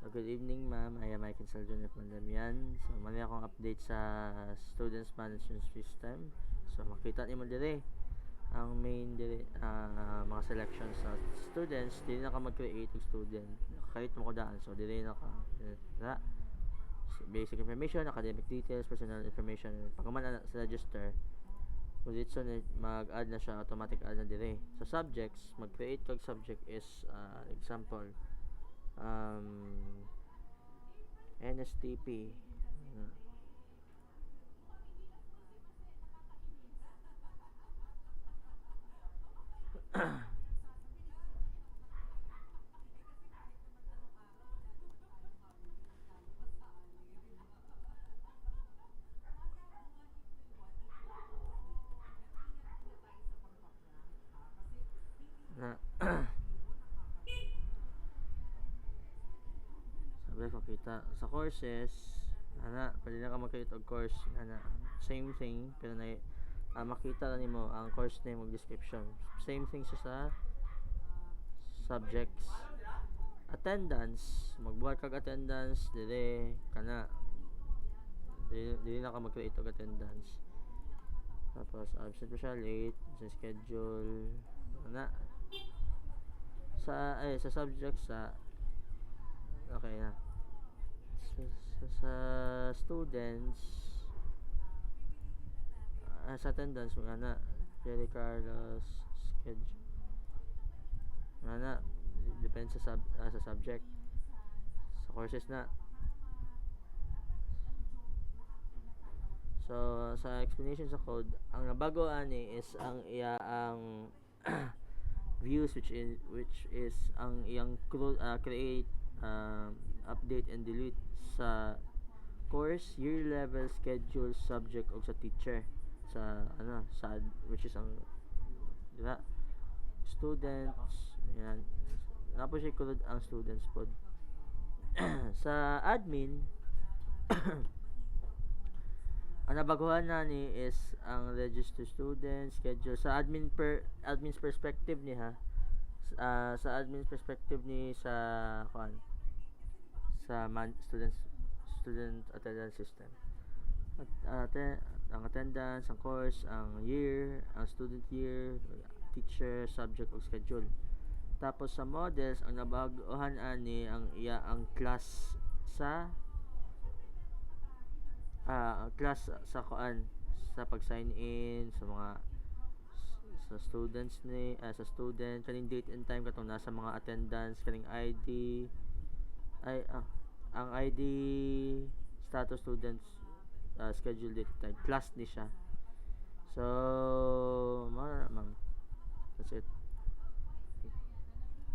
Good evening, ma'am. I am Michael Saljon of Mandamian. So, mali akong update sa Students Management System. So, makita niyo mo dire ang main dire, mga selections sa students. Dili na ka mag-create ng student. Kahit mo ko daan. So, dire na ka. Basic information, academic details, personal information. Pag man sa register, dito mag-add na siya, automatic add na dire. Sa subjects, mag-create kag subject is example NSTP. Na sabi ko kita sa courses pwede na ka mag-create og course same thing pero na makita na nimo ang course name ug description. Same thing siya sa subjects. Attendance, magbuhat kag attendance dire kana dili na ka mag-create og attendance. Tapos absent pa siya, late sa schedule sa subjects okay na sa students sa attendance Jerry Carlos schedule depende sa subject. Sa courses na, so sa explanation sa code ang nabago ani is ang ang views which is ang iyang create, update and delete sa course, year level, schedule, subject ug sa teacher sa which is ang diba students. Yan, napo siya kulod ang students pod. Sa admin ang nabaguhan na ni is ang register student schedule sa admin's perspective ni sa admin's perspective ni sa student attendance system. Ang attendance, ang course, ang year, ang student year, teacher, subject ug schedule. Tapos sa models ang nabaguhan ani ang class sa class sa sa pag-sign in sa mga sa students ni sa student kaning date and time katong nasa mga attendance kaning ID ang ID status students, schedule date time class ni siya. So